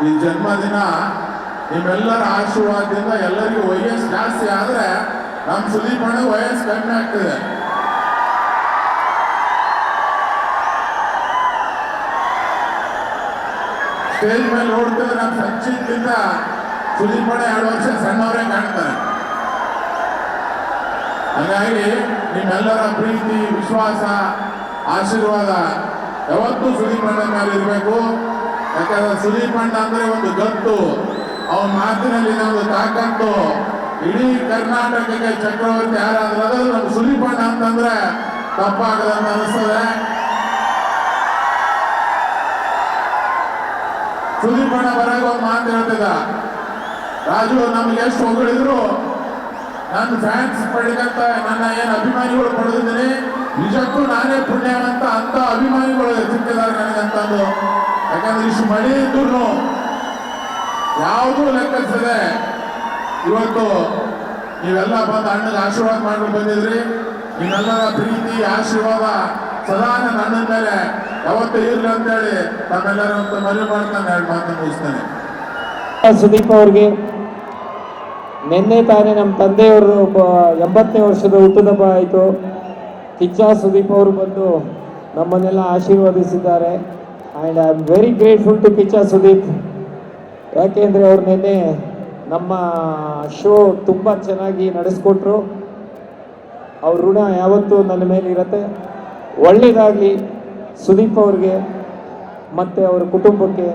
ಈ ಜನ್ಮದಿನ ನಿಮ್ಮೆಲ್ಲರ ಆಶೀರ್ವಾದದಿಂದ ಎಲ್ಲರಿಗೂ ವಯಸ್ಸು ಜಾಸ್ತಿ ಆದರೆ ನಮ್ಮ ಸುದೀಪ್ ಅಣ್ಣ ವಯಸ್ಸು ಕಮ್ಮಿ ಆಗ್ತದೆ. ಸ್ಟೇಜ್ ಮೇಲೆ ನೋಡ್ತಿದ್ರೆ ನಮ್ಮ ಸಂಚಿತ್ಗಿಂತ ಸುದೀಪ್ ಅಣ್ಣ 2 ವರ್ಷ ಸಣ್ಣವರೇ ಕಾಣ್ತಾರೆ. ಹಾಗಾಗಿ ನಿಮ್ಮೆಲ್ಲರ ಪ್ರೀತಿ, ವಿಶ್ವಾಸ, ಆಶೀರ್ವಾದ ಯಾವತ್ತೂ ಸುದೀಪ್ ಅಣ್ಣ ಮೇಲೆ ಇರಬೇಕು. ಯಾಕಂದ್ರೆ ಸುದೀಪ್ ಅಣ್ಣ ಅಂದ್ರೆ ಒಂದು ಗತ್ತು, ಅವನ ಮಾತಿನಲ್ಲಿ ಒಂದು ತಾಕತ್ತು. ಇಡೀ ಕರ್ನಾಟಕಕ್ಕೆ ಚಕ್ರವರ್ತಿ ಯಾರಾದ್ರೂ ನಮ್ಮ ಸುದೀಪ್ ಅಣ್ಣ ಅಂತಂದ್ರೆ ತಪ್ಪಾಗದಂತ ಅನಿಸ್ತದೆ. ಸುದೀಪ್ ಅಣ್ಣ ಬರಾಗ ಒಂದು ಮಾತು ಹೇಳ್ತಿದ್ದ, ರಾಜು ನಮ್ಗೆ ಎಷ್ಟು ಹೊಗಳಿದ್ರು ನನ್ನ ಫ್ಯಾನ್ಸ್ ಪಡೆದಂತ ನನ್ನ ಏನು ಅಭಿಮಾನಿಗಳು ಪಡೆದಿದ್ದೀನಿ, ನಿಜಕ್ಕೂ ನಾನೇ ಪುಣ್ಯವಂತ ಅಂತ ಅಭಿಮಾನಿಗಳು ಸಿಕ್ಕಿದ್ದಾರೆ ನನಗಂತಂದು. ಯಾಕಂದ್ರೆ ಇಷ್ಟು ಮಳೆ ಇದ್ರು ಯಾವುದೂ ಲೆಕ್ಕಿಸದೆ ಇವತ್ತು ನೀವೆಲ್ಲ ಬಂದು ಅಣ್ಣಗೆ ಆಶೀರ್ವಾದ ಮಾಡ್ಕೊಂಡು ಬಂದಿದ್ರಿ. ನಿಮ್ಮೆಲ್ಲರ ಪ್ರೀತಿ, ಆಶೀರ್ವಾದ ಸದಾ ನನ್ನ ಅಣ್ಣನ ಮೇಲೆ ಯಾವತ್ತೂ ಇರ್ಲಿ ಅಂತೇಳಿ ತಮ್ಮೆಲ್ಲರಂತ ಮನವಿ ಮಾಡ್ತಾನೆ 2 ಮಾತನ್ನು ಮುಗಿಸ್ತೇನೆ. ಸುದೀಪ್ ಅವ್ರಿಗೆ ನಿನ್ನೆ ತಾನೇ ನಮ್ಮ ತಂದೆಯವರು 80ನೇ ವರ್ಷದ ಹುಟ್ಟುಹಬ್ಬ ಆಯಿತು. ಕಿಚ್ಚ ಸುದೀಪ್ ಅವರು ಬಂದು ನಮ್ಮನ್ನೆಲ್ಲ ಆಶೀರ್ವದಿಸಿದ್ದಾರೆ. And I am very grateful to Kichcha Sudeep. ಯಾಕೆಂದರೆ ಅವ್ರು ನಿನ್ನೆ ನಮ್ಮ ಶೋ ತುಂಬ ಚೆನ್ನಾಗಿ ನಡೆಸ್ಕೊಟ್ರು. ಅವ್ರ ಋಣ ಯಾವತ್ತೂ ನನ್ನ ಮೇಲೆ ಇರುತ್ತೆ. ಒಳ್ಳೆಯದಾಗಲಿ ಸುದೀಪ್ ಅವ್ರಿಗೆ ಮತ್ತು ಅವರ ಕುಟುಂಬಕ್ಕೆ.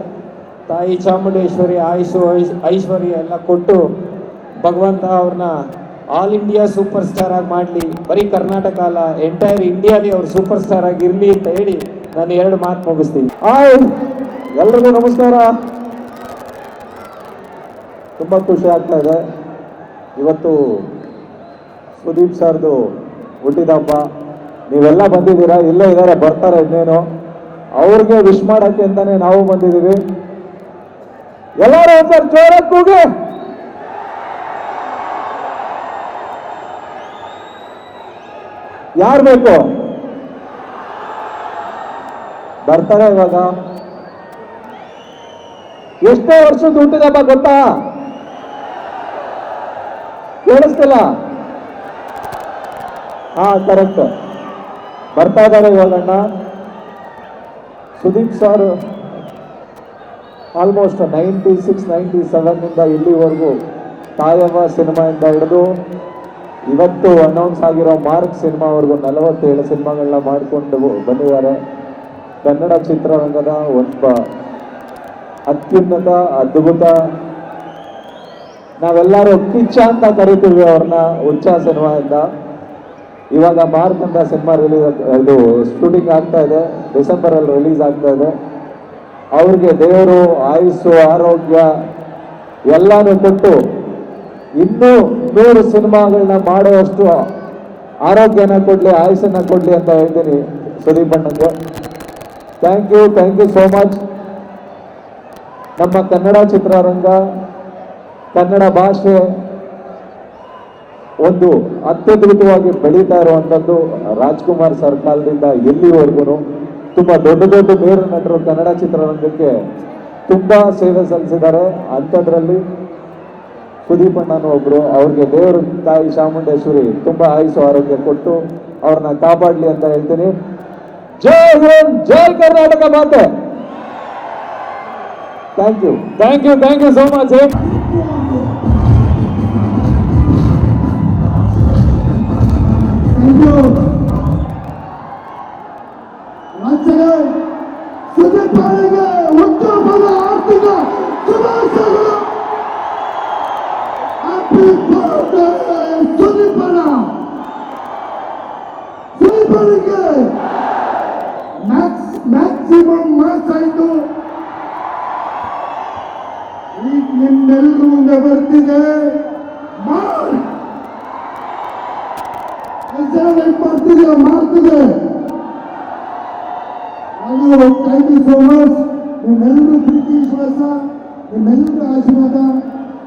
ತಾಯಿ ಚಾಮುಂಡೇಶ್ವರಿ ಆಯುಷು ಐಶ್ವರ್ಯ ಎಲ್ಲ ಕೊಟ್ಟು ಭಗವಂತ ಅವ್ರನ್ನ ಆಲ್ ಇಂಡಿಯಾ ಸೂಪರ್ ಸ್ಟಾರ್ ಆಗಿ ಮಾಡಲಿ. ಬರೀ ಕರ್ನಾಟಕ ಅಲ್ಲ, ಎಂಟೈರ್ ಇಂಡಿಯಾಲಿ ಅವ್ರು ಸೂಪರ್ ಸ್ಟಾರ್ ಆಗಿ ಇರಲಿ ಅಂತ ಹೇಳಿ ನಾನು 2 ಮಾತು ಮುಗಿಸ್ತೀನಿ. ಎಲ್ರಿಗೂ ನಮಸ್ಕಾರ. ತುಂಬ ಖುಷಿ ಆಗ್ತಾ ಇದೆ. ಇವತ್ತು ಸುದೀಪ್ ಸರ್ದು ಹುಟ್ಟಿದಬ್ಬ. ನೀವೆಲ್ಲ ಬಂದಿದ್ದೀರಾ, ಇಲ್ಲೇ ಇದ್ದಾರೆ, ಬರ್ತಾರೆ ಇನ್ನೇನು. ಅವ್ರಿಗೆ ವಿಶ್ ಮಾಡೋಕ್ಕೆ ಅಂತಾನೆ ನಾವು ಬಂದಿದ್ದೀವಿ. ಎಲ್ಲರೂ ಒಂದ್ಸರಿ ಜೋರಾಗಿ ಕೂಗಿ. ಯಾರು ಬೇಕು? ಬರ್ತಾರೆ ಇವಾಗ. ಎಷ್ಟೇ ವರ್ಷದ ಹುಟ್ಟಿದಬ್ಬ ಗೊತ್ತಾ? ಕೇಳಿಸ್ತಿಲ್ಲ? ಹಾ, ಕರೆಕ್ಟ್. ಬರ್ತಾ ಇದ್ದಾರೆ ಇವಾಗಣ್ಣ. ಸುದೀಪ್ ಸರ್ ಆಲ್ಮೋಸ್ಟ್ 96-97 ಇಲ್ಲಿವರೆಗೂ ತಾಯವ್ವ ಸಿನಿಮಾಯಿಂದ ಹಿಡಿದು ಇವತ್ತು ಅನೌನ್ಸ್ ಆಗಿರೋ ಮಾರ್ಕ್ ಸಿನಿಮಾವರೆಗೂ 47 ಸಿನಿಮಾಗಳನ್ನ ಮಾಡಿಕೊಂಡು ಬಂದಿದ್ದಾರೆ. ಕನ್ನಡ ಚಿತ್ರರಂಗದ ಒಬ್ಬ ಅತ್ಯುನ್ನತ, ಅದ್ಭುತ, ನಾವೆಲ್ಲರೂ ಕಿಚ್ಚ ಅಂತ ಕರಿತೀವಿ ಅವ್ರನ್ನ, ಹುಚ್ಚ ಸಿನಿಮಾಯಿಂದ. ಇವಾಗ ಮಾರ್ಕ್ ಅಂತ ಸಿನಿಮಾ ಇದು ಶೂಟಿಂಗ್ ಆಗ್ತಾ ಇದೆ, ಡಿಸೆಂಬರಲ್ಲಿ ರಿಲೀಸ್ ಆಗ್ತಾ ಇದೆ. ಅವ್ರಿಗೆ ದೇವರು ಆಯುಸ್ಸು, ಆರೋಗ್ಯ ಎಲ್ಲಾನು ಕೊಟ್ಟು ಇನ್ನೂ 100 ಸಿನಿಮಾಗಳನ್ನ ಮಾಡುವಷ್ಟು ಆರೋಗ್ಯನ ಕೊಡಲಿ, ಆಯುಸ್ಸನ್ನ ಕೊಡಲಿ ಅಂತ ಹೇಳ್ತೀನಿ ಸುದೀಪ್ ಅಣ್ಣಂಗೆ. Thank you so much. ನಮ್ಮ ಕನ್ನಡ ಚಿತ್ರರಂಗ, ಕನ್ನಡ ಭಾಷೆ ಒಂದು ಅತ್ಯದ್ಭುತವಾಗಿ ಬೆಳೀತಾ ಇರುವಂಥದ್ದು ರಾಜ್ಕುಮಾರ್ ಸರ್ ಕಾಲದಿಂದ ಎಲ್ಲಿವರೆಗೂ ತುಂಬ ದೊಡ್ಡ ಮೇರು ನಟರು ಕನ್ನಡ ಚಿತ್ರರಂಗಕ್ಕೆ ತುಂಬ ಸೇವೆ ಸಲ್ಲಿಸಿದ್ದಾರೆ. ಅಂಥದ್ರಲ್ಲಿ ಸುದೀಪ್ ಅಣ್ಣನೂ ಒಬ್ರು. ಅವ್ರಿಗೆ ದೇವರು ತಾಯಿ ಚಾಮುಂಡೇಶ್ವರಿ ತುಂಬ ಆಯುಷು ಆರೋಗ್ಯ ಕೊಟ್ಟು ಅವ್ರನ್ನ ಕಾಪಾಡಲಿ ಅಂತ ಹೇಳ್ತೀನಿ. ಜೈ ಹಿಂದ್, ಜೈ ಕರ್ನಾಟಕ ಮಾತೆ. Thank you so much. ರಾಜ್ಯದ ಸುದೀಪ್ ಅವರಿಗೆ ಹುಟ್ಟುಹಬ್ಬದ ಆರ್ಥಿಕ ಶುಭಾಶಯಗಳು. ಹ್ಯಾಪಿ ಬರ್ತ್ಡೇ ಸುದೀಪ್ ಅಣ್ಣ. ಸುದೀಪ್ ಅವರಿಗೆ ಮ್ಯಾಕ್ಸಿಮಮ್ ಮಾರ್ಕ್ಸ್ ಆಯಿತು. ಈಗ ನಿಮ್ಮೆಲ್ಲರೂ ಮುಂದೆ ಬರ್ತಿದೆ ಮಾರ್ಕ್. ಮಾಡ್ತಿದೆ ಮಾಡ್ತಿದೆ. Thank you so much. ನಿಮ್ಮೆಲ್ಲರೂ ಪ್ರೀತಿ, ವಿಶ್ವಾಸ, ನಿಮ್ಮೆಲ್ಲರೂ ಆಶೀರ್ವಾದ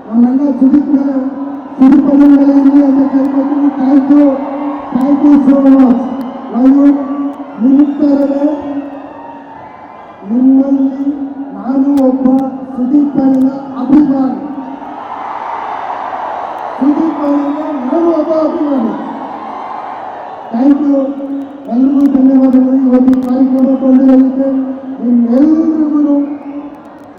ನಮ್ಮೆಲ್ಲ ಸುದೀಪ್ ಅಣ್ಣ ಮೇಲೆ ಇರಲಿ ಅಂತ ಕೇಳ್ಕೊತೀನಿ. Thank you so much. ನಾವು ನಿಮ್ಮಲ್ಲಿ ನಾನು ಒಬ್ಬ ಸುದೀಪ್ ಅಣ್ಣನ ಅಭಿಮಾನಿ. ಸುದೀಪ್ ಅಣ್ಣನ ನಾನು ಒಬ್ಬ ಅಭಿಮಾನಿ. ಥ್ಯಾಂಕ್ ಯು, ಎಲ್ರಿಗೂ ಧನ್ಯವಾದಗಳು. ಇವತ್ತು ಕಾರ್ಯಕ್ರಮ ಕೊಂಡೊಯ್ಯಲಿಕ್ಕೆ ನಿಮ್ಮೆಲ್ಲರಿಗೂ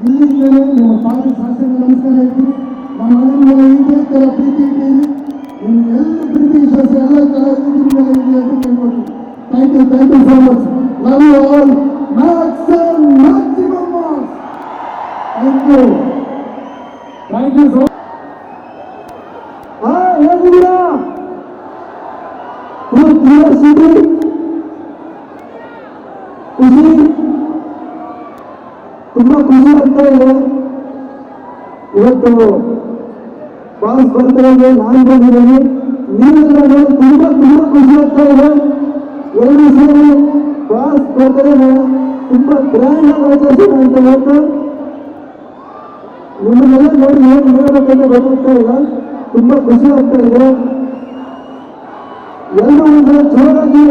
ಇಲ್ಲಿಂದಲೇ ನಿಮ್ಮ ಪಾದ ಶಾಸನ ನಮಸ್ಕಾರ ಹೇಳ್ತೀನಿ. ನಮ್ಮ ಮನೆಯ ಇದೇ ಥರ ಪ್ರೀತಿ ಇದ್ದೀರಿ, ನಿಮ್ಮೆಲ್ಲರೂ ಪ್ರೀತಿ ವಿಶ್ವಾಸ ಎಲ್ಲ ಥರ ಇದ್ದೀರಿ ಅಂತ ಕೇಳ್ಕೊಳ್ತೀನಿ. Thank you so much. Love you all. Maximum marks. Thank you so ಹೇಗಿದ್ದೀರಾ? ಖುಷಿ, ತುಂಬಾ ಖುಷಿ ಆಗ್ತಾ ಇದೆ. ಇವತ್ತು ಬಾಸ್ ಬರ್ತಾರೆ, ನಾನು ಬಂದಿದ್ದೀನಿ. ನೀವೆಲ್ಲ ನೋಡಿ ತುಂಬಾ ಖುಷಿ ಆಗ್ತಾ ಇದೆ. ಎರಡು ಸೇರಿ ಬಾಸ್ ಬರ್ತಾರೆ ತುಂಬಾ ಗ್ರ್ಯಾಂಡ್ ಆಗಿ ಆಚರಿಸೋಣ ಅಂತ ಹೇಳ್ತಾ ನಿಮ್ಮನ್ನೆಲ್ಲ ನೋಡಿ ಏನು ಹೇಳಬೇಕಂತ ಗೊತ್ತಾಗ್ತಾ ಇಲ್ಲ. ತುಂಬಾ ಖುಷಿ ಆಗ್ತಾ ಇದೆ. ಎಲ್ಲರೂ ಒಂದ್ಸಲ ಜೋರಾಗಿ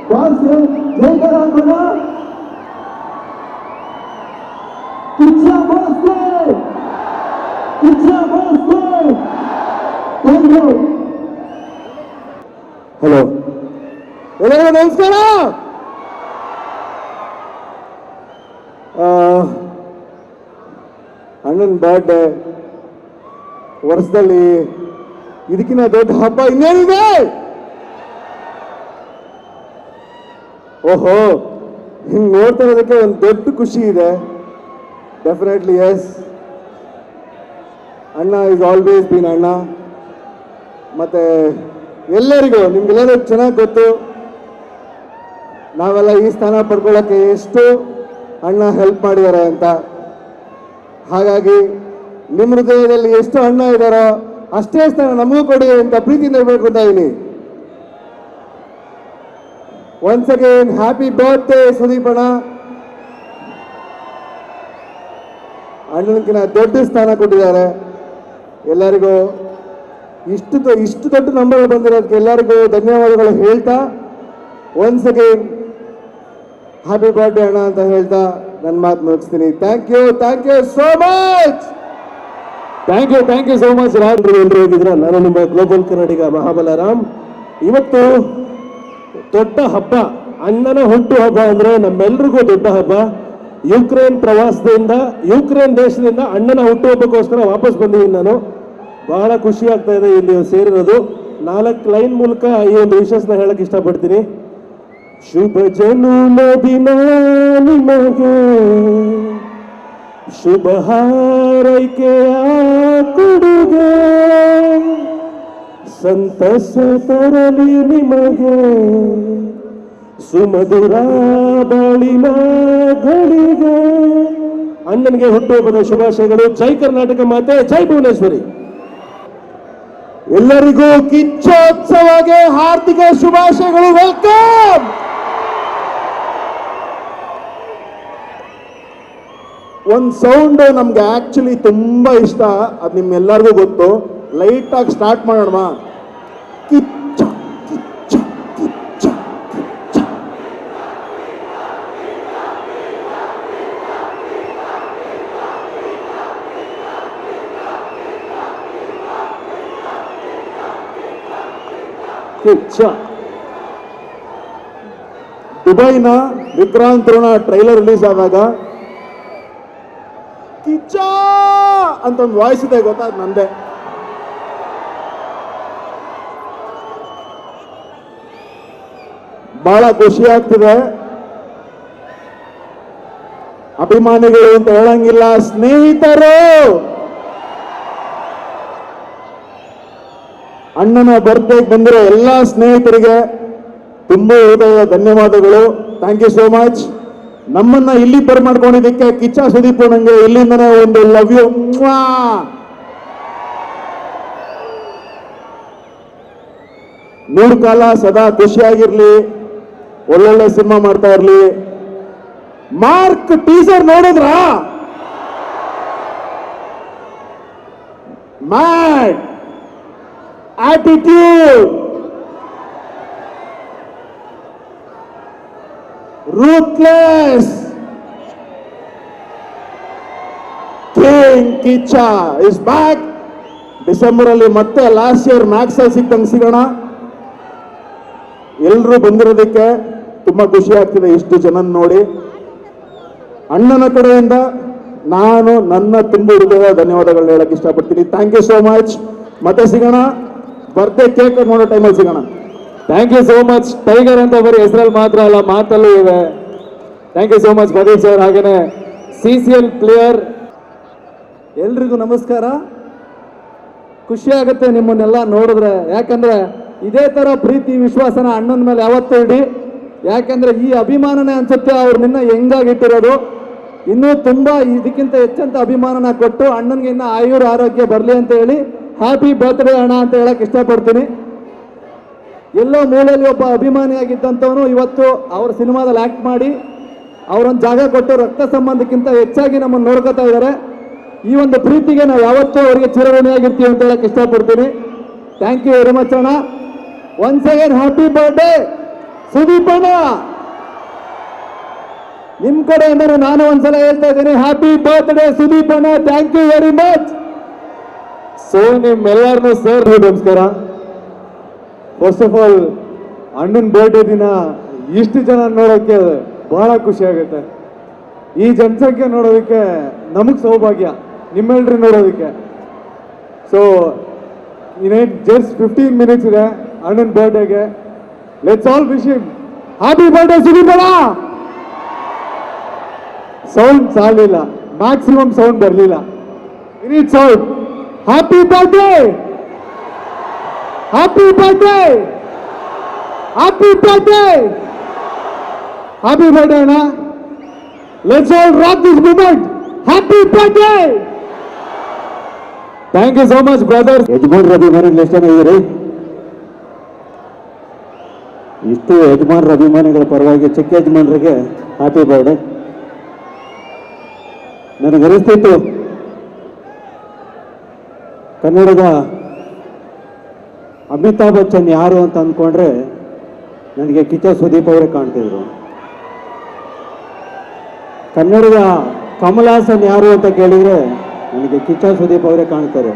ಬಾಸ್ಗೆ ಜೈಕಾರ ಹಾಕೋಣ. ಕಿಚ್ಚ ಬಾಸ್ಗೆ, ಕಿಚ್ಚ ಬಾಸ್ಗೆ. Thank you. ಹಲೋ, ಎಲ್ಲರಿಗೂ ನಮಸ್ಕಾರ. ಅಣ್ಣನ ಬರ್ಡೇ ವರ್ಷದಲ್ಲಿ ಇದಕ್ಕಿಂತ ದೊಡ್ಡ ಹಬ್ಬ ಇನ್ನೇನಿದೆ? ಓಹೋ, ಹಿಂಗೆ ನೋಡ್ತಾ ಇರೋದಕ್ಕೆ ಒಂದು ದೊಡ್ಡ ಖುಷಿ ಇದೆ. ಡೆಫಿನೆಟ್ಲಿ ಎಸ್, ಅಣ್ಣ ಇಸ್ ಆಲ್ವೇಸ್ ಬೀನ್ ಅಣ್ಣ. ಮತ್ತೆ ಎಲ್ಲರಿಗೂ ನಿಮ್ಗೆಲ್ಲರಿಗೂ ಚೆನ್ನಾಗಿ ಗೊತ್ತು ನಾವೆಲ್ಲ ಈ ಸ್ಥಾನ ಪಡ್ಕೊಳ್ಳೋಕ್ಕೆ ಎಷ್ಟು ಅಣ್ಣ ಹೆಲ್ಪ್ ಮಾಡಿದ್ದಾರೆ ಅಂತ. ಹಾಗಾಗಿ ನಿಮ್ಮ ಹೃದಯದಲ್ಲಿ ಎಷ್ಟು ಅಣ್ಣ ಇದ್ದಾರೋ ಅಷ್ಟೇ ಸ್ಥಾನ ನಮಗೂ ಕೊಡಿ ಅಂತ ಪ್ರೀತಿಯಿಂದ ಬೇಡ್ಕೊತಾ ಇದ್ದೀನಿ. Once again happy birthday Sudeep ಅಣ್ಣ. ಅಣ್ಣನಕ್ಕಿಂತ ದೊಡ್ಡ ಸ್ಥಾನ ಕೊಟ್ಟಿದ್ದಾರೆ. ಎಲ್ಲರಿಗೂ ಇಷ್ಟು ದೊಡ್ಡ ನಂಬರ್ ಬಂದಿರೋದಕ್ಕೆ ಎಲ್ಲರಿಗೂ ಧನ್ಯವಾದಗಳು ಹೇಳ್ತಾ ಒನ್ಸ್ ಅಗೇನ್ ಹ್ಯಾಪಿ ಬರ್ತ್ಡೇ ಅಣ್ಣ ಅಂತ ಹೇಳ್ತಾ ನನ್ನ ಮಾತು ಮುಗಿಸ್ತೀನಿ. Thank you so much. Thank you so much. ರಾತ್ರಿ ಎಲ್ಲರೂ ಹೋಗಿದ್ರ, ನಾನು ನಿಮ್ಮ ಗ್ಲೋಬಲ್ ಕನ್ನಡಿಗ ಮಹಾಬಲರಾಮ್. ಇವತ್ತು ದೊಡ್ಡ ಹಬ್ಬ, ಅಣ್ಣನ ಹುಟ್ಟು ಹಬ್ಬ ಅಂದ್ರೆ ನಮ್ಮೆಲ್ರಿಗೂ ದೊಡ್ಡ ಹಬ್ಬ. ಯುಕ್ರೇನ್ ಪ್ರವಾಸದಿಂದ, ಯುಕ್ರೇನ್ ದೇಶದಿಂದ ಅಣ್ಣನ ಹುಟ್ಟುಹಬ್ಬಕ್ಕೋಸ್ಕರ ವಾಪಸ್ ಬಂದಿದ್ದೀನಿ ನಾನು. ಬಹಳ ಖುಷಿ ಆಗ್ತಾ ಇದೆ ಇಲ್ಲಿ ಸೇರಿರೋದು. 4 ಲೈನ್ ಮೂಲಕ ಈ ಒಂದು ವಿಶೇಷನ ಹೇಳಕ್ ಇಷ್ಟಪಡ್ತೀನಿ. ಶುಭ ಜನ್ಮದಿನ ನಿಮಗೆ, ಶುಭ ಹಾರೈಕೆಯ ಕೊಡುಗೆ, ಸಂತಸ ತರಲಿ ನಿಮಗೆ, ಸುಮಧುರ ಬಾಳಿನ ಗಳಿಗೆ. ಅಣ್ಣನಿಗೆ ಹುಟ್ಟುಹಬ್ಬದ ಶುಭಾಶಯಗಳು. ಜೈ ಕರ್ನಾಟಕ ಮಾತೆ, ಜೈ ಭುವನೇಶ್ವರಿ. ಎಲ್ಲರಿಗೂ ಕಿಚ್ಚೋತ್ಸವಗೆ ಹಾರ್ದಿಕ ಶುಭಾಶಯಗಳು. ವೆಲ್ಕಮ್. ಒಂದು ಸೌಂಡ್ ನಮ್ಗೆ ಆಕ್ಚುಲಿ ತುಂಬಾ ಇಷ್ಟ, ಅದು ನಿಮ್ಮೆಲ್ಲರಿಗೂ ಗೊತ್ತು. ಲೈಟ್ ಆಗಿ ಸ್ಟಾರ್ಟ್ ಮಾಡೋಣ. ಕಿಚ್ಚ ಕಿಚ್ಚ ಕಿಚ್ಚ ಕಿಚ್ಚ. ಕಿಚ್ಚ. ದುಬೈನ ವಿಕ್ರಾಂತ್ ಋಣ ಟ್ರೈಲರ್ ರಿಲೀಸ್ ಆದಾಗ ಕಿಚ್ಚ ಅಂತ ಒಂದು ವಾಯ್ಸ್ ಇದೆ ಗೊತ್ತಾ, ನಂದೇ. ಬಹಳ ಖುಷಿ ಆಗ್ತಿದೆ. ಅಭಿಮಾನಿಗಳು ಅಂತ ಹೇಳಂಗಿಲ್ಲ, ಸ್ನೇಹಿತರು. ಅಣ್ಣನ ಬರ್ತ್ಡೇಗೆ ಬಂದಿರೋ ಎಲ್ಲ ಸ್ನೇಹಿತರಿಗೆ ತುಂಬಾ ಹೃದಯ ಧನ್ಯವಾದಗಳು. Thank you so much. ನಮ್ಮನ್ನ ಇಲ್ಲಿ ಬರ್ಮಾಡ್ಕೊಂಡಿದ್ದಕ್ಕೆ ಕಿಚ್ಚ ಸುದೀಪ್ ನಂಗೆ ಇಲ್ಲಿಂದನೇ ಒಂದು ಲವ್ ಯು. ನೂರು ಕಾಲ ಸದಾ ಖುಷಿಯಾಗಿರ್ಲಿ, ಒಳ್ಳೊಳ್ಳೆ ಸಿನಿಮಾ ಮಾಡ್ತಾ ಇರ್ಲಿ. ಮಾರ್ಕ್ ಟೀಸರ್ ನೋಡಿದ್ರ? Mad attitude, ruthless, king Kichcha is back. December ಅಲ್ಲಿ ಮತ್ತೆ ಲಾಸ್ಟ್ ಇಯರ್ ಮ್ಯಾಕ್ಸ್ ಅಲ್ಲಿ ಸಿಕ್ಕಂಗೆ ಸಿಗೋಣ. ಎಲ್ಲರೂ ಬಂದಿರೋದಕ್ಕೆ ತುಂಬಾ ಖುಷಿ ಆಗ್ತಿದೆ ಇಷ್ಟು ಜನ ನೋಡಿ. ಅಣ್ಣನ ಕಡೆಯಿಂದ ನಾನು ನನ್ನ ತುಂಬ ಹೃದಯದ ಧನ್ಯವಾದಗಳನ್ನ ಹೇಳಕ್ ಇಷ್ಟಪಡ್ತೀನಿ. Thank you so much. ಮತ್ತೆ ಸಿಗೋಣ, ಬರ್ತ್ಡೇ ಕೇಕ್ ಮಾಡೋ ಟೈಮಲ್ಲಿ ಸಿಗೋಣ. Thank you so much. Tiger ಅಂತ ಬರೀ ಹೆಸರಲ್ಲಿ ಮಾತ್ರ ಅಲ್ಲ, ಮಾತಲ್ಲೂ ಇದೆ. Thank you so much Pradeep sir. ಹಾಗೇನೆ CCL ಪ್ಲೇಯರ್ ಎಲ್ರಿಗೂ ನಮಸ್ಕಾರ. ಖುಷಿ ಆಗುತ್ತೆ ನಿಮ್ಮನ್ನೆಲ್ಲ ನೋಡಿದ್ರೆ, ಯಾಕಂದ್ರೆ ಇದೇ ತರ ಪ್ರೀತಿ ವಿಶ್ವಾಸನ ಅಣ್ಣನ ಮೇಲೆ ಯಾವತ್ತೂ ಇಡಿ. ಯಾಕಂದ್ರೆ ಈ ಅಭಿಮಾನನೇ ಅನ್ಸುತ್ತೆ ಅವ್ರು ನಿನ್ನ ಹೆಂಗಾಗಿಟ್ಟಿರೋದು. ಇನ್ನೂ ತುಂಬಾ ಇದಕ್ಕಿಂತ ಹೆಚ್ಚಂತ ಅಭಿಮಾನನ ಕೊಟ್ಟು ಅಣ್ಣನಿಗೆ ಇನ್ನ ಆಯುರ್ ಆರೋಗ್ಯ ಬರಲಿ ಅಂತ ಹೇಳಿ ಹ್ಯಾಪಿ ಬರ್ತ್ಡೇ ಅಣ್ಣ ಅಂತ ಹೇಳಕ್ ಇಷ್ಟಪಡ್ತೀನಿ. ಎಲ್ಲೋ ಮೂಲೆಯಲ್ಲಿ ಒಬ್ಬ ಅಭಿಮಾನಿಯಾಗಿದ್ದಂಥವನು ಇವತ್ತು ಅವ್ರ ಸಿನಿಮಾದಲ್ಲಿ ಆಕ್ಟ್ ಮಾಡಿ ಅವರೊಂದು ಜಾಗ ಕೊಟ್ಟು ರಕ್ತ ಸಂಬಂಧಕ್ಕಿಂತ ಹೆಚ್ಚಾಗಿ ನಮ್ಮನ್ನು ನೋಡ್ಕೋತಾ ಇದ್ದಾರೆ. ಈ ಒಂದು ಪ್ರೀತಿಗೆ ನಾವು ಯಾವತ್ತೂ ಅವರಿಗೆ ಚಿರಋಣಿಯಾಗಿರ್ತೀವಿ ಅಂತ ಹೇಳಕ್ ಇಷ್ಟಪಡ್ತೀನಿ. ಥ್ಯಾಂಕ್ ಯು ವೆರಿ ಮಚ್ ಅಣ್ಣ. Once again happy birthday Sudeep ಅಣ್ಣ. ನಿಮ್ ಕಡೆಯಿಂದ ನಾನು ಒಂದ್ಸಲ ಹೇಳ್ತಾ ಇದ್ದೀನಿ, ಹ್ಯಾಪಿ ಬರ್ತ್ಡೇ ಸುದೀಪ್ ಅಣ್ಣ. Thank you very much. So ನಿಮ್ಮೆಲ್ಲರನ್ನೂ ಸರ್ ನಮಸ್ಕಾರ. ಫಸ್ಟ್ ಆಫ್ ಆಲ್ ಅಣ್ಣನ ಬರ್ಡೇ ದಿನ ಇಷ್ಟು ಜನ ನೋಡೋಕ್ಕೆ ಬಹಳ ಖುಷಿ ಆಗುತ್ತೆ. ಈ ಜನಸಂಖ್ಯೆ ನೋಡೋದಕ್ಕೆ ನಮಗೆ ಸೌಭಾಗ್ಯ, ನಿಮ್ಮೆಲ್ಲರೂ ನೋಡೋದಕ್ಕೆ. ಸೊ ಇನ್ನೇನು ಜಸ್ಟ್ 15 ಮಿನಿಟ್ಸ್ ಇದೆ ಅಣ್ಣನ ಬರ್ಡೇಗೆ. Let's all wish him happy birthday Sudeep ಅಣ್ಣ. ಸೌಂಡ್ ಸಾಲಿಲ್ಲ, ಮ್ಯಾಕ್ಸಿಮಮ್ ಸೌಂಡ್ ಬರಲಿಲ್ಲ. It sound happy birthday, happy birthday, happy birthday, happy birthday ಅಣ್ಣ. Let's all rock this moment. Happy birthday. Thank you so much brother. ಯಜಮಾನ್ರ ಅಭಿಮಾನಿಗಳು ಎಷ್ಟು ಜನ ಇದ್ದೀರಿ? ಇಷ್ಟು ಯಜಮಾನ್ರ ಅಭಿಮಾನಿಗಳ ಪರವಾಗಿ ಚಿಕ್ಕ ಯಜಮಾನ್ರಿಗೆ ಹ್ಯಾಪಿ ಬರ್ಡೇ. ನನಗೆ ಅನಿಸ್ತಿತ್ತು ಕನ್ನಡದ ಅಮಿತಾಬ್ ಬಚ್ಚನ್ ಯಾರು ಅಂತ ಅಂದ್ಕೊಂಡ್ರೆ ನನಗೆ ಕಿಚ್ಚ ಸುದೀಪ್ ಅವರೇ ಕಾಣ್ತಿದ್ರು. ಕನ್ನಡದ ಕಮಲ್ ಹಾಸನ್ ಯಾರು ಅಂತ ಕೇಳಿದ್ರೆ ನನಗೆ ಕಿಚ್ಚ ಸುದೀಪ್ ಅವರೇ ಕಾಣ್ತಾರೆ.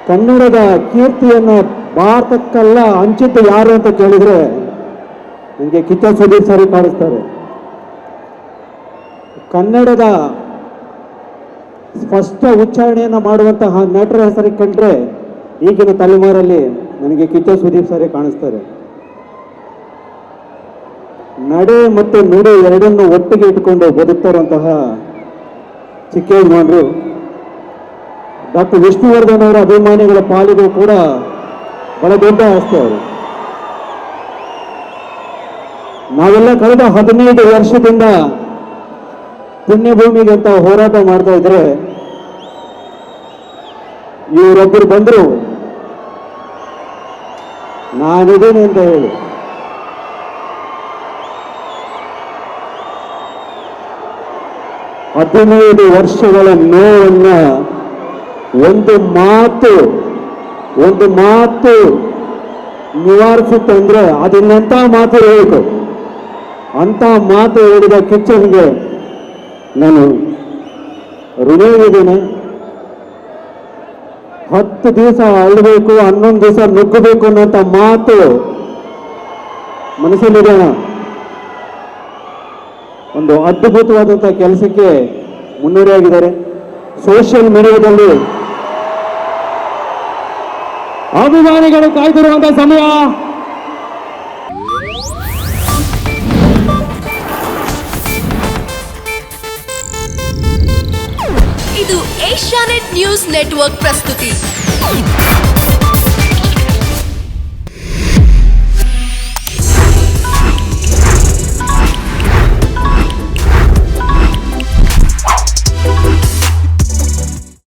ಕನ್ನಡದ ಕೀರ್ತಿಯನ್ನು ಭಾರತಕ್ಕೆಲ್ಲ ಹಂಚಿದ್ದು ಯಾರು ಅಂತ ಕೇಳಿದ್ರೆ ನನಗೆ ಕಿಚ್ಚ ಸುದೀಪ್ ಸರಿ ಕಾಣಿಸ್ತಾರೆ. ಕನ್ನಡದ ಸ್ಪಷ್ಟ ಉಚ್ಚಾರಣೆಯನ್ನು ಮಾಡುವಂತಹ ನಟರ ಹೆಸರಿಗೆ ಕಂಡ್ರೆ ಈಗಿನ ತಲೆಮಾರಲ್ಲಿ ನನಗೆ ಕಿಚ್ಚ ಸುದೀಪ್ ಸರಿ ಕಾಣಿಸ್ತಾರೆ. ನಡೆ ಮತ್ತು ನುಡಿ ಎರಡನ್ನು ಒಟ್ಟಿಗೆ ಇಟ್ಕೊಂಡು ಬದುಕ್ತಾರಂತಹ ಚಿಕ್ಕ ಯಜಮಾನರು ಡಾಕ್ಟರ್ ವಿಷ್ಣುವರ್ಧನ್ ಅವರ ಅಭಿಮಾನಿಗಳ ಪಾಲಿಗೂ ಕೂಡ ಬಹಳ ದೊಡ್ಡ ಆಸ್ತಿ ಅವರು. ನಾವೆಲ್ಲ ಕಳೆದ 15 ವರ್ಷದಿಂದ ಪುಣ್ಯಭೂಮಿಗೆ ಅಂತ ಹೋರಾಟ ಮಾಡ್ತಾ ಇದ್ರೆ ಇವರೊಬ್ಬರು ಬಂದ್ರು ನಾನಿದ್ದೀನಿ ಅಂತ ಹೇಳಿ. ಹದಿನೈದು ವರ್ಷಗಳ ನೋವನ್ನ ಒಂದು ಮಾತು ನಿವಾರಿಸುತ್ತೆ ಅಂದ್ರೆ ಅದನ್ನಂತ ಮಾತು ಹೇಳಿತು. ಅಂತ ಮಾತು ಹೇಳಿದ ಕಿಚ್ಚನಿಗೆ ನಾನು ಋಣಿಯಾಗಿದ್ದೇನೆ. 10 ದಿವಸ ಅಳಬೇಕು, 11 ದಿವಸ ನುಗ್ಗಬೇಕು ಅನ್ನೋಂಥ ಮಾತು ಮನಸ್ಸಲ್ಲಿರೋಣ. ಒಂದು ಅದ್ಭುತವಾದಂಥ ಕೆಲಸಕ್ಕೆ ಮುನ್ನಡೆಯಾಗಿದ್ದಾರೆ. ಸೋಷಿಯಲ್ ಮೀಡಿಯಾದಲ್ಲಿ ಅಭಿಮಾನಿಗಳು ಕಾಯ್ದಿರುವಂಥ ಸಮಯ. ಇದು ಏಷ್ಯಾನೆಟ್ ನ್ಯೂಸ್ ನೆಟ್ವರ್ಕ್ ಪ್ರಸ್ತುತಿ.